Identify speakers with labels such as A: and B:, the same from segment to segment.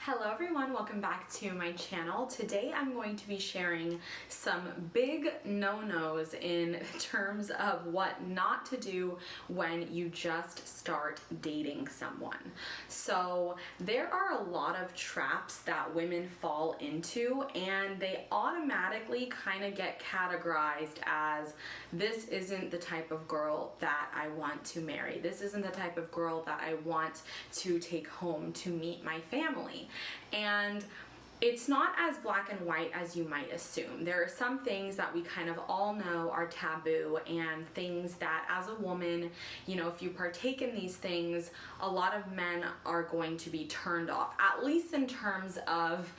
A: Hello everyone, welcome back to my channel. Today I'm going to be sharing some big no-nos in terms of what not to do when you just start dating someone. So there are a lot of traps that women fall into, and they automatically kind of get categorized as, this isn't the type of girl that I want to marry. This isn't the type of girl that I want to take home to meet my family. And it's not as black and white as you might assume. There are some things that we kind of all know are taboo, and things that as a woman, you know, if you partake in these things, a lot of men are going to be turned off, at least in terms of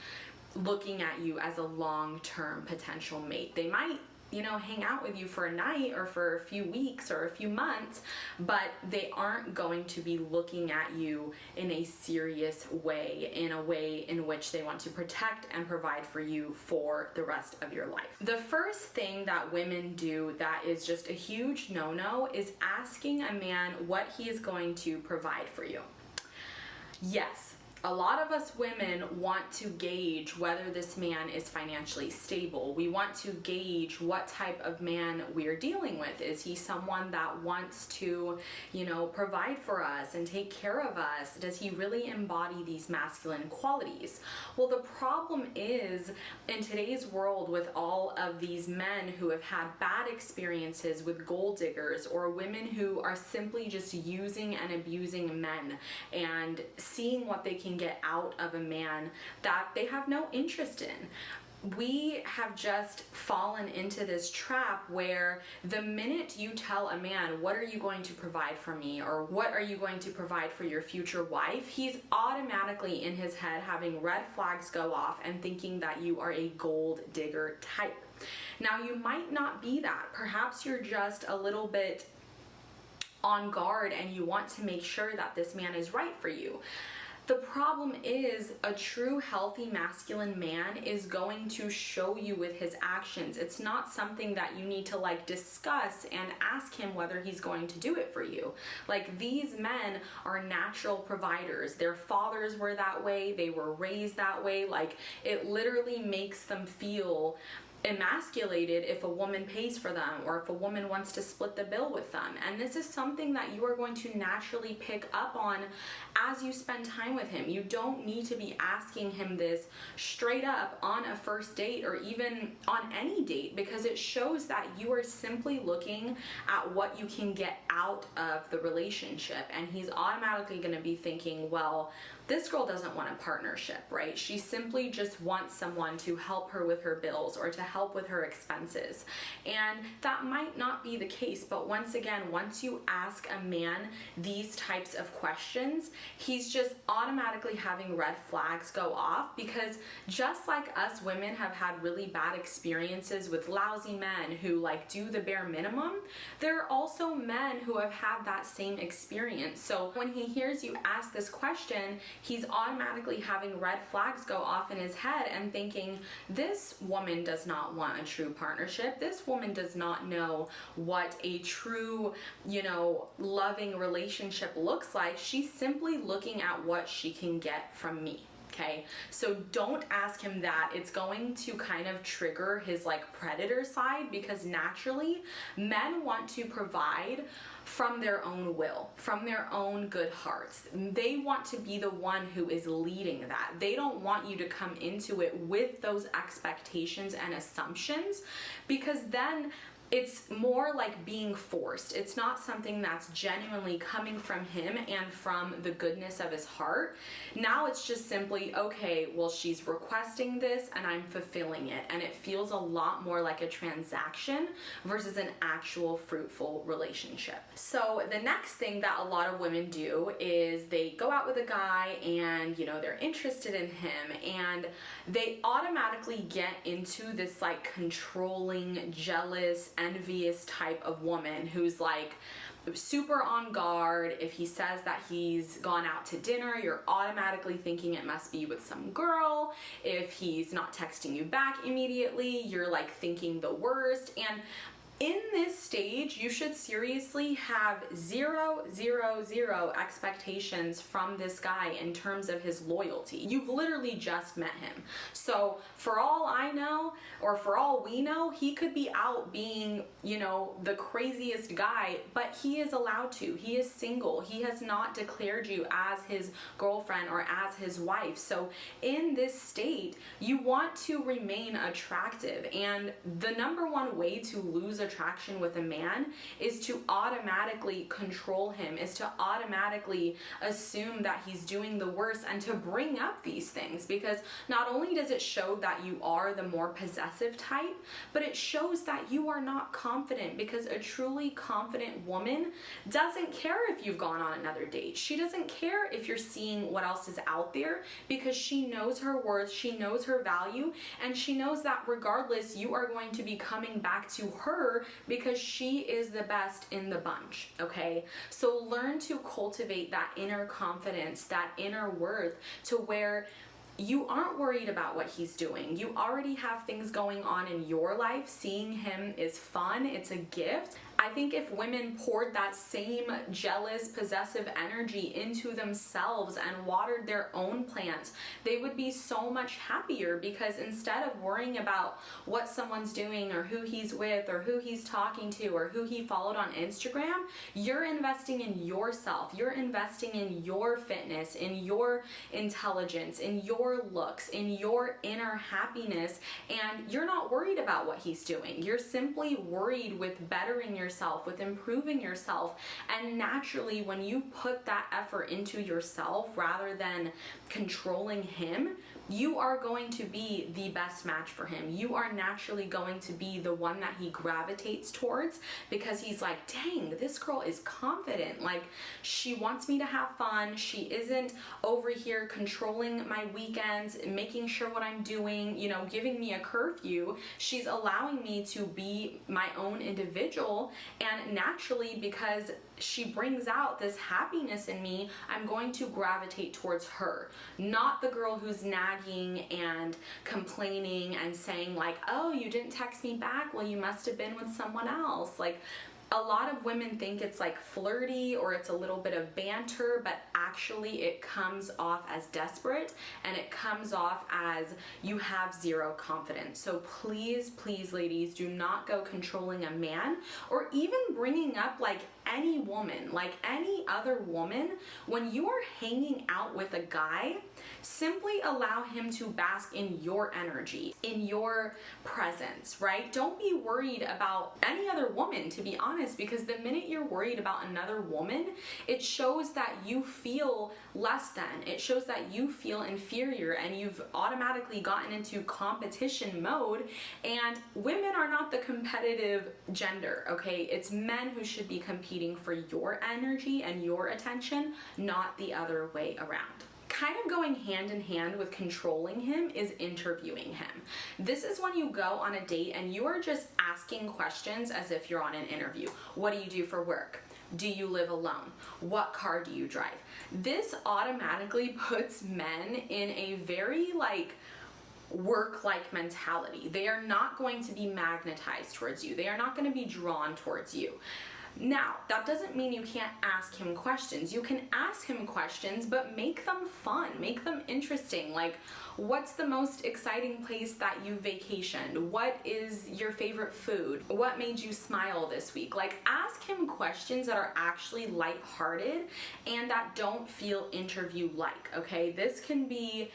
A: looking at you as a long-term potential mate. They might, you know, hang out with you for a night or for a few weeks or a few months, but they aren't going to be looking at you in a serious way, in a way in which they want to protect and provide for you for the rest of your life. The first thing that women do that is just a huge no-no is asking a man what he is going to provide for you. Yes. A lot of us women want to gauge whether this man is financially stable. We want to gauge what type of man we're dealing with. Is he someone that wants to, you know, provide for us and take care of us? Does he really embody these masculine qualities? Well, the problem is, in today's world, with all of these men who have had bad experiences with gold diggers, or women who are simply just using and abusing men and seeing what they can get out of a man that they have no interest in. We have just fallen into this trap where the minute you tell a man, what are you going to provide for me, or what are you going to provide for your future wife, he's automatically in his head having red flags go off and thinking that you are a gold digger type. Now, you might not be that. Perhaps you're just a little bit on guard and you want to make sure that this man is right for you. The problem is, a true healthy masculine man is going to show you with his actions. It's not something that you need to discuss and ask him whether he's going to do it for you. These men are natural providers. Their fathers were that way. They were raised that way. It literally makes them feel emasculated if a woman pays for them, or if a woman wants to split the bill with them. And this is something that you are going to naturally pick up on as you spend time with him. You don't need to be asking him this straight up on a first date, or even on any date, because it shows that you are simply looking at what you can get out of the relationship. And he's automatically going to be thinking, well, this girl doesn't want a partnership, right? She simply just wants someone to help her with her bills or to help with her expenses. And that might not be the case, but once again, once you ask a man these types of questions, he's just automatically having red flags go off, because just like us women have had really bad experiences with lousy men who do the bare minimum, there are also men who have had that same experience. So when he hears you ask this question, he's automatically having red flags go off in his head and thinking, this woman does not want a true partnership. This woman does not know what a true, loving relationship looks like. She's simply looking at what she can get from me. Okay, so don't ask him that. It's going to kind of trigger his predator side, because naturally men want to provide from their own will, from their own good hearts. They want to be the one who is leading that. They don't want you to come into it with those expectations and assumptions, because then it's more like being forced. It's not something that's genuinely coming from him and from the goodness of his heart. Now it's just simply, okay, well, she's requesting this and I'm fulfilling it. And it feels a lot more like a transaction versus an actual fruitful relationship. So the next thing that a lot of women do is they go out with a guy and, they're interested in him, and they automatically get into this controlling, jealous, envious type of woman who's super on guard. If he says that he's gone out to dinner, you're automatically thinking it must be with some girl. If he's not texting you back immediately, you're thinking the worst. And In this stage, you should seriously have zero expectations from this guy in terms of his loyalty. You've literally just met him. So for all I know, or for all we know, he could be out being, you know, the craziest guy, but he is allowed to. He is single. He has not declared you as his girlfriend or as his wife. So in this state, you want to remain attractive. And the number one way to lose attraction with a man is to automatically control him, is to automatically assume that he's doing the worst, and to bring up these things, because not only does it show that you are the more possessive type, but it shows that you are not confident, because a truly confident woman doesn't care if you've gone on another date. She doesn't care if you're seeing what else is out there, because she knows her worth, she knows her value, and she knows that regardless, you are going to be coming back to her because she is the best in the bunch, okay? So learn to cultivate that inner confidence, that inner worth, to where you aren't worried about what he's doing. You already have things going on in your life. Seeing him is fun. It's a gift. I think if women poured that same jealous, possessive energy into themselves and watered their own plants, they would be so much happier, because instead of worrying about what someone's doing or who he's with or who he's talking to or who he followed on Instagram, you're investing in yourself. You're investing in your fitness, in your intelligence, in your looks, in your inner happiness, and you're not worried about what he's doing. You're simply worried with bettering yourself, with improving yourself. And naturally, when you put that effort into yourself rather than controlling him, you are going to be the best match for him. You are naturally going to be the one that he gravitates towards, because he's like, dang, this girl is confident. Like, she wants me to have fun. She isn't over here controlling my weekends, making sure what I'm doing, you know, giving me a curfew. She's allowing me to be my own individual. And naturally, because she brings out this happiness in me, I'm going to gravitate towards her, not the girl who's nagging and complaining and saying like, oh, you didn't text me back, well, you must have been with someone else. Like, a lot of women think it's like flirty or it's a little bit of banter, but actually it comes off as desperate, and it comes off as you have zero confidence. So please, please, ladies, do not go controlling a man, or even bringing up like any woman, like any other woman. When you are hanging out with a guy, simply allow him to bask in your energy, in your presence, right? Don't be worried about any other woman, to be honest, because the minute you're worried about another woman, it shows that you feel less than. It shows that you feel inferior, and you've automatically gotten into competition mode. And women are not the competitive gender, okay? It's men who should be competing for your energy and your attention, not the other way around. Kind of going hand in hand with controlling him is interviewing him. This is when you go on a date and you are just asking questions as if you're on an interview. What do you do for work? Do you live alone? What car do you drive? This automatically puts men in a very like work-like mentality. They are not going to be magnetized towards you. They are not going to be drawn towards you. Now, that doesn't mean you can't ask him questions. You can ask him questions, but make them fun, make them interesting. Like, what's the most exciting place that you vacationed? What is your favorite food? What made you smile this week? Like, ask him questions that are actually lighthearted and that don't feel interview-like, okay? This can be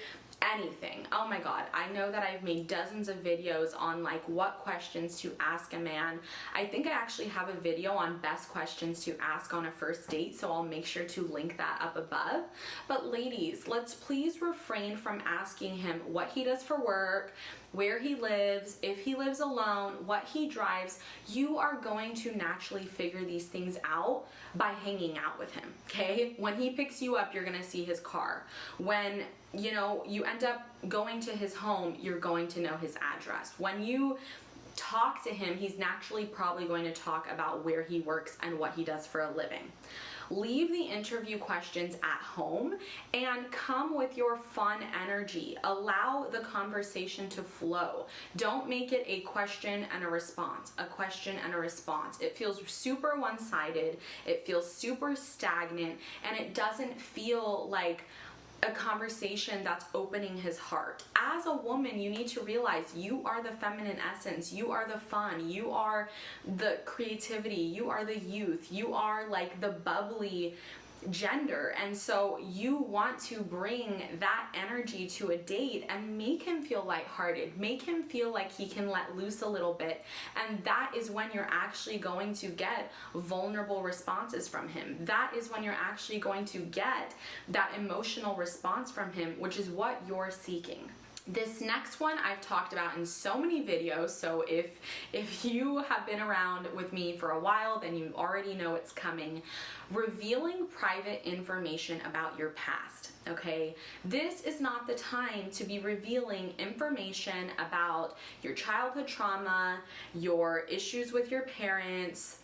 A: anything. Oh my god, I know that I've made dozens of videos on like what questions to ask a man. I think I actually have a video on best questions to ask on a first date, so I'll make sure to link that up above. But ladies, let's please refrain from asking him what he does for work, where he lives, if he lives alone, what he drives. You are going to naturally figure these things out by hanging out with him, okay? When he picks you up, you're gonna see his car. When, you know, you end up going to his home, you're going to know his address. When you talk to him, he's naturally probably going to talk about where he works and what he does for a living. Leave the interview questions at home and come with your fun energy. Allow the conversation to flow. Don't make it a question and a response, a question and a response. It feels super one-sided, it feels super stagnant, and it doesn't feel like a conversation that's opening his heart. As a woman, you need to realize you are the feminine essence, you are the fun, you are the creativity, you are the youth, you are like the bubbly gender, and so you want to bring that energy to a date and make him feel lighthearted, make him feel like he can let loose a little bit, and that is when you're actually going to get vulnerable responses from him. That is when you're actually going to get that emotional response from him, which is what you're seeking. This next one I've talked about in so many videos, so if you have been around with me for a while, then you already know it's coming. Revealing private information about your past, okay? This is not the time to be revealing information about your childhood trauma, your issues with your parents,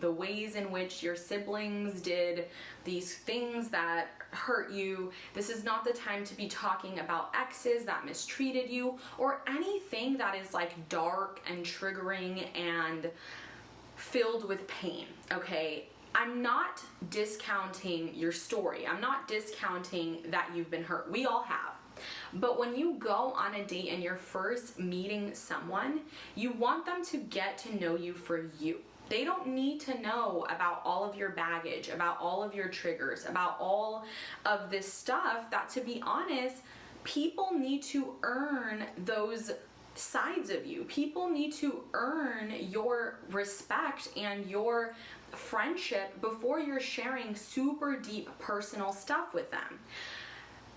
A: the ways in which your siblings did these things that hurt you. This is not the time to be talking about exes that mistreated you or anything that is like dark and triggering and filled with pain, okay? I'm not discounting your story. I'm not discounting that you've been hurt. We all have. But when you go on a date and you're first meeting someone, you want them to get to know you for you. They don't need to know about all of your baggage, about all of your triggers, about all of this stuff that, to be honest, people need to earn those sides of you. People need to earn your respect and your friendship before you're sharing super deep personal stuff with them.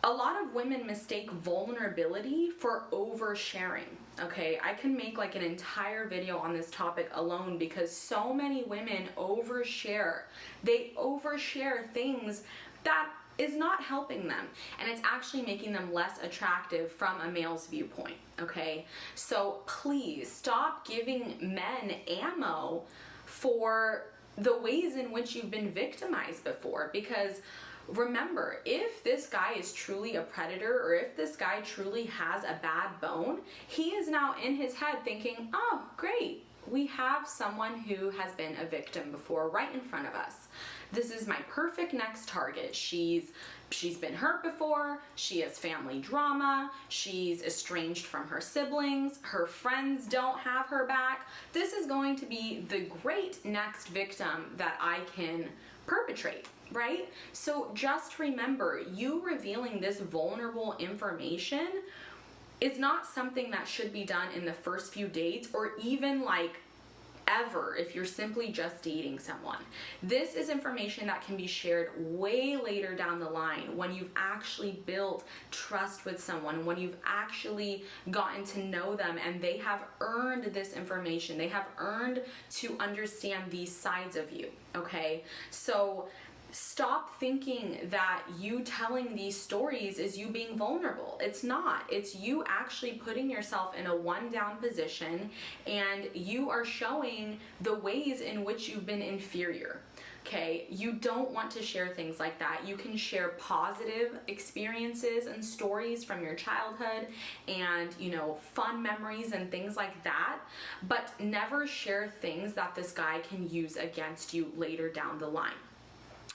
A: A lot of women mistake vulnerability for oversharing, okay? I can make like an entire video on this topic alone because so many women overshare. They overshare things that is not helping them, and it's actually making them less attractive from a male's viewpoint, okay? So please stop giving men ammo for the ways in which you've been victimized before, because remember, if this guy is truly a predator, or if this guy truly has a bad bone, he is now in his head thinking, oh, great, we have someone who has been a victim before right in front of us. This is my perfect next target. She's been hurt before, she has family drama, she's estranged from her siblings, her friends don't have her back. This is going to be the great next victim that I can perpetrate, right? So just remember, you revealing this vulnerable information is not something that should be done in the first few dates, or even like ever if you're simply just dating someone. This is information that can be shared way later down the line when you've actually built trust with someone, when you've actually gotten to know them and they have earned this information. They have earned to understand these sides of you, okay? So stop thinking that you telling these stories is you being vulnerable. It's not. It's you actually putting yourself in a one-down position, and you are showing the ways in which you've been inferior. Okay, you don't want to share things like that. You can share positive experiences and stories from your childhood and, you know, fun memories and things like that, but never share things that this guy can use against you later down the line.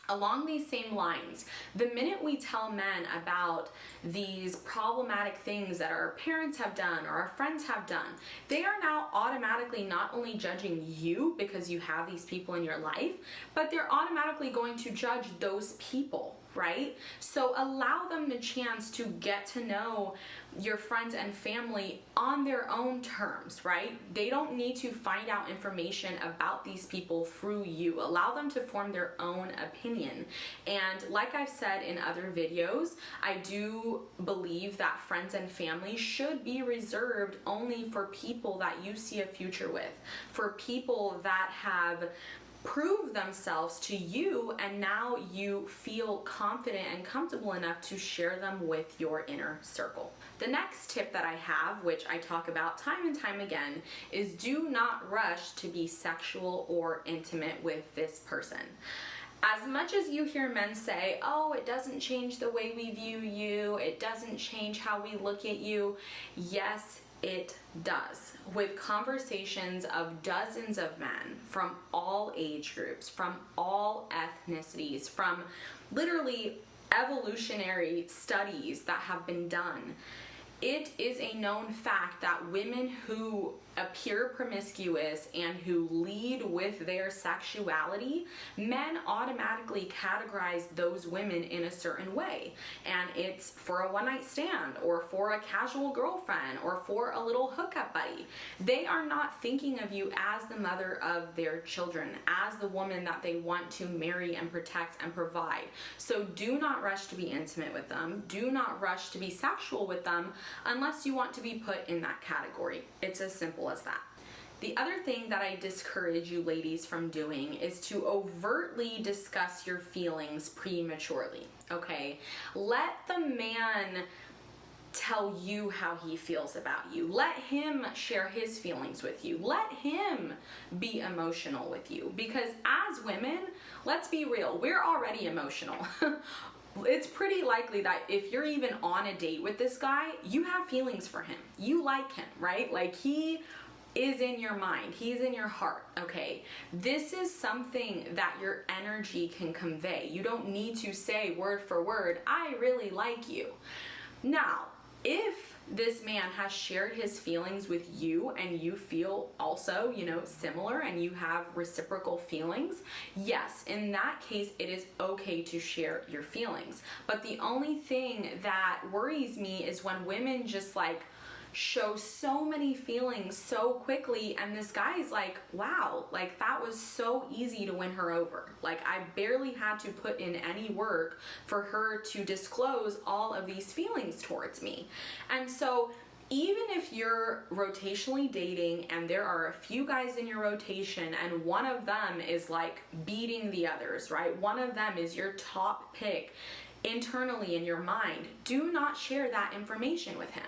A: Along these same lines, the minute we tell men about these problematic things that our parents have done or our friends have done, they are now automatically not only judging you because you have these people in your life, but they're automatically going to judge those people, right? So allow them the chance to get to know your friends and family on their own terms, right? They don't need to find out information about these people through you. Allow them to form their own opinion. And like I've said in other videos, I do believe that friends and family should be reserved only for people that you see a future with, for people that have prove themselves to you and now you feel confident and comfortable enough to share them with your inner circle. The next tip that I have, which I talk about time and time again, is do not rush to be sexual or intimate with this person. As much as you hear men say, oh, it doesn't change the way we view you, it doesn't change how we look at you, yes, it does. With conversations of dozens of men from all age groups, from all ethnicities, from literally evolutionary studies that have been done, it is a known fact that women who appear promiscuous and who lead with their sexuality, men automatically categorize those women in a certain way. And it's for a one-night stand, or for a casual girlfriend, or for a little hookup buddy. They are not thinking of you as the mother of their children, as the woman that they want to marry and protect and provide. So do not rush to be intimate with them. Do not rush to be sexual with them unless you want to be put in that category. It's as simple as that. The other thing that I discourage you ladies from doing is to overtly discuss your feelings prematurely, okay? Let the man tell you how he feels about you. Let him share his feelings with you. Let him be emotional with you. Because as women, let's be real, we're already emotional. It's pretty likely that if you're even on a date with this guy, you have feelings for him. You like him, right? Like, he is in your mind. He's in your heart, okay? This is something that your energy can convey. You don't need to say word for word, I really like you. Now, if this man has shared his feelings with you and you feel also, similar, and you have reciprocal feelings, yes, in that case, it is okay to share your feelings. But the only thing that worries me is when women just show so many feelings so quickly, and this guy is like, wow, that was so easy to win her over. I barely had to put in any work for her to disclose all of these feelings towards me. And so even if you're rotationally dating and there are a few guys in your rotation and one of them is beating the others, right? One of them is your top pick internally in your mind, do not share that information with him,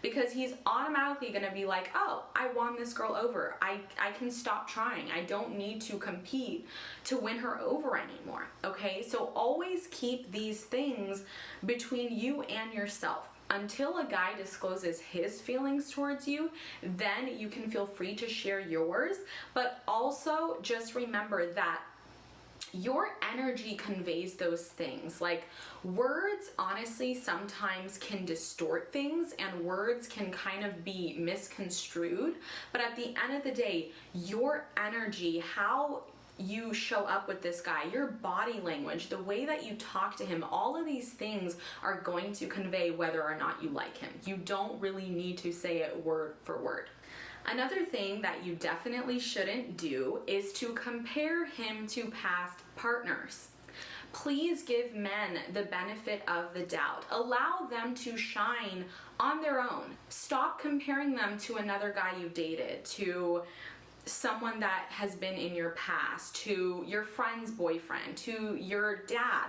A: because he's automatically going to be like, oh, I won this girl over. I can stop trying. I don't need to compete to win her over anymore. Okay, so always keep these things between you and yourself. Until a guy discloses his feelings towards you, then you can feel free to share yours. But also just remember that your energy conveys those things. Words, honestly, sometimes can distort things, and words can kind of be misconstrued. But at the end of the day, your energy, how you show up with this guy, your body language, the way that you talk to him, all of these things are going to convey whether or not you like him. You don't really need to say it word for word. Another thing that you definitely shouldn't do is to compare him to past partners. Please give men the benefit of the doubt. Allow them to shine on their own. Stop comparing them to another guy you've dated, to someone that has been in your past, to your friend's boyfriend, to your dad.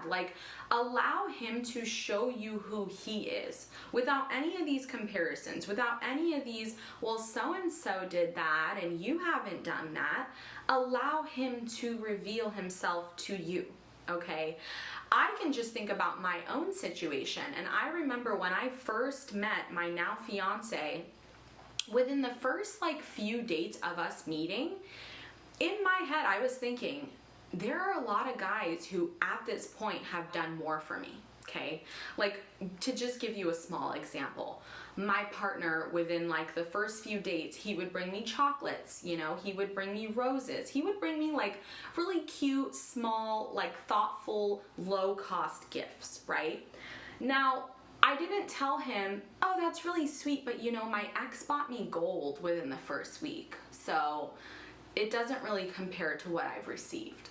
A: Allow him to show you who he is without any of these comparisons, without any of these, well, so-and-so did that and you haven't done that. Allow him to reveal himself to you, okay? I can just think about my own situation, and I remember when I first met my now fiance, within the first few dates of us meeting, in my head I was thinking, there are a lot of guys who at this point have done more for me, okay? To just give you a small example, my partner, within the first few dates, he would bring me chocolates, he would bring me roses, he would bring me really cute, small, thoughtful, low-cost gifts, right? Now, I didn't tell him, oh, that's really sweet, but my ex bought me gold within the first week, so it doesn't really compare to what I've received.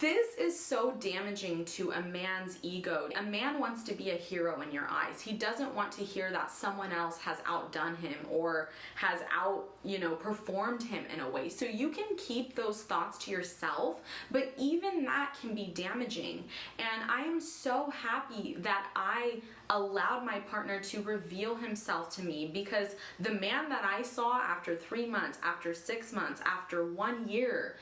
A: This is so damaging to a man's ego. A man wants to be a hero in your eyes. He doesn't want to hear that someone else has outdone him or has performed him in a way. So you can keep those thoughts to yourself, but even that can be damaging. And I am so happy that I allowed my partner to reveal himself to me, because the man that I saw after 3 months, after 6 months, after 1 year,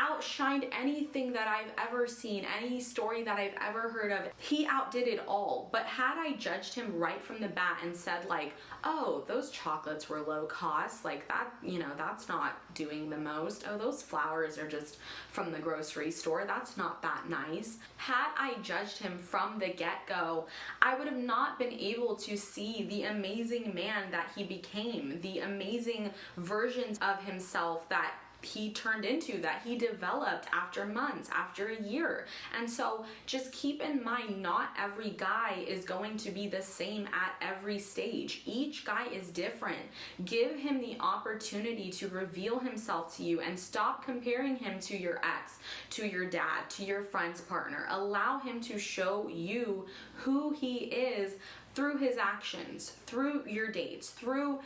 A: outshined anything that I've ever seen, any story that I've ever heard of. He outdid it all. But had I judged him right from the bat and said like, oh, those chocolates were low cost, like that, you know, that's not doing the most. Oh, those flowers are just from the grocery store, that's not that nice. Had I judged him from the get-go, I would have not been able to see the amazing man that he became, the amazing versions of himself that he turned into, that he developed after months, after a year. And so just keep in mind, not every guy is going to be the same at every stage. Each guy is different. Give him the opportunity to reveal himself to you and stop comparing him to your ex, to your dad, to your friend's partner. Allow him to show you who he is through his actions, through your dates, through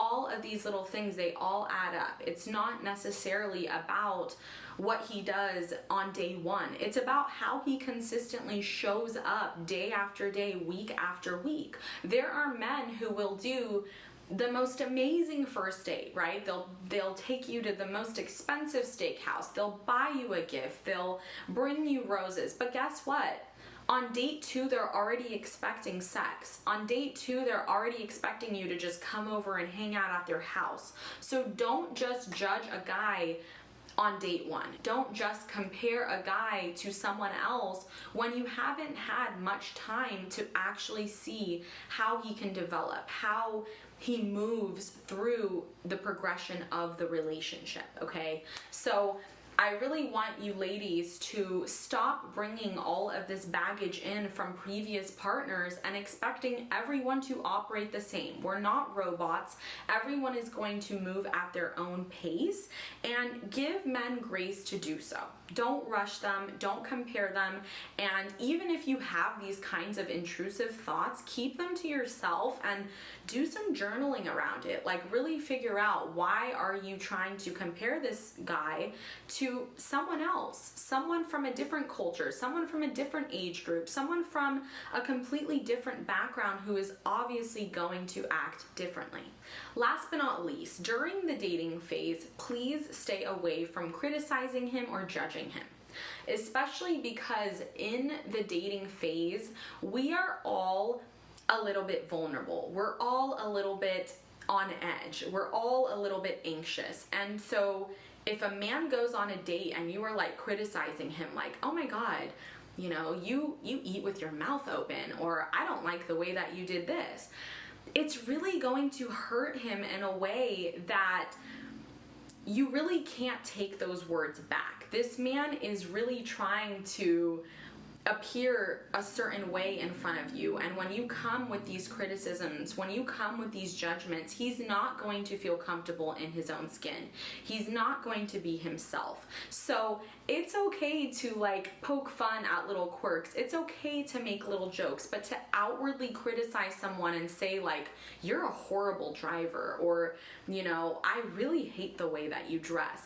A: all of these little things. They all add up. It's not necessarily about what he does on day one. It's about how he consistently shows up day after day, week after week. There are men who will do the most amazing first date, right? They'll take you to the most expensive steakhouse. They'll buy you a gift. They'll bring you roses. But guess what? On date 2, they're already expecting sex. On date 2, they're already expecting you to just come over and hang out at their house. So don't just judge a guy on date 1. Don't just compare a guy to someone else when you haven't had much time to actually see how he can develop, how he moves through the progression of the relationship, okay? So I really want you ladies to stop bringing all of this baggage in from previous partners and expecting everyone to operate the same. We're not robots. Everyone is going to move at their own pace, and give men grace to do so. Don't rush them, don't compare them, and even if you have these kinds of intrusive thoughts, keep them to yourself and do some journaling around it. Like, really figure out, why are you trying to compare this guy to someone else, someone from a different culture, someone from a different age group, someone from a completely different background who is obviously going to act differently. Last but not least, during the dating phase, please stay away from criticizing him or judging him. Especially because in the dating phase, we are all a little bit vulnerable. We're all a little bit on edge. We're all a little bit anxious. And so if a man goes on a date and you are like criticizing him, like, oh my God, you know, you eat with your mouth open, or I don't like the way that you did this, it's really going to hurt him in a way that you really can't take those words back. This man is really trying to appear a certain way in front of you, and when you come with these criticisms, when you come with these judgments, he's not going to feel comfortable in his own skin. He's not going to be himself. So it's okay to like poke fun at little quirks. It's okay to make little jokes, but to outwardly criticize someone and say like, you're a horrible driver, or, you know, I really hate the way that you dress,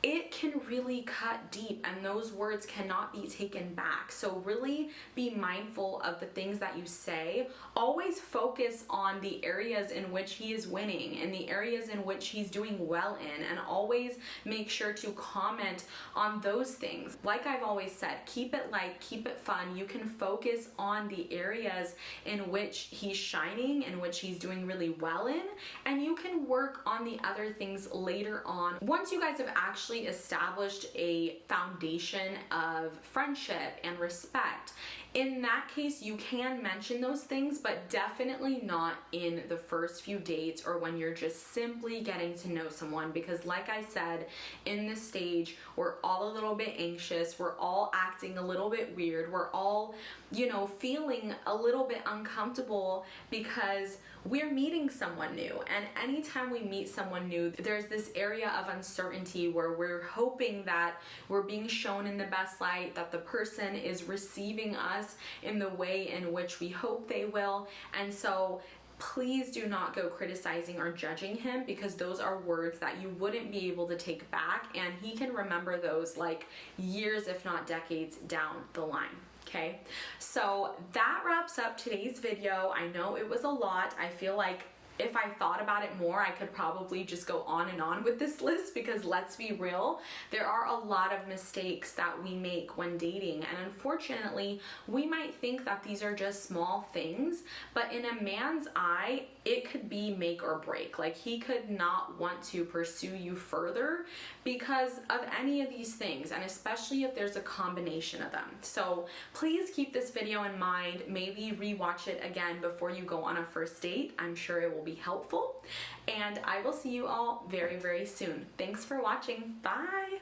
A: it can really cut deep, and those words cannot be taken back. So really be mindful of the things that you say. Always focus on the areas in which he is winning and the areas in which he's doing well in, and always make sure to comment on those things. Like I've always said, keep it light, keep it fun. You can focus on the areas in which he's shining, in which he's doing really well in, and you can work on the other things later on. Once you guys have actually established a foundation of friendship and respect, in that case, you can mention those things, but definitely not in the first few dates or when you're just simply getting to know someone, because like I said, in this stage, we're all a little bit anxious, we're all acting a little bit weird, we're all, you know, feeling a little bit uncomfortable because we're meeting someone new. And anytime we meet someone new, there's this area of uncertainty where we're hoping that we're being shown in the best light, that the person is receiving us in the way in which we hope they will. And so please do not go criticizing or judging him, because those are words that you wouldn't be able to take back, and he can remember those like years, if not decades, down the line. Okay, so that wraps up today's video. I know it was a lot. I feel like if I thought about it more, I could probably just go on and on with this list, because let's be real, there are a lot of mistakes that we make when dating, and unfortunately, we might think that these are just small things, but in a man's eye, it could be make or break. Like, he could not want to pursue you further because of any of these things, and especially if there's a combination of them. So please keep this video in mind. Maybe rewatch it again before you go on a first date. I'm sure it will be helpful, and I will see you all very, very soon. Thanks for watching. Bye.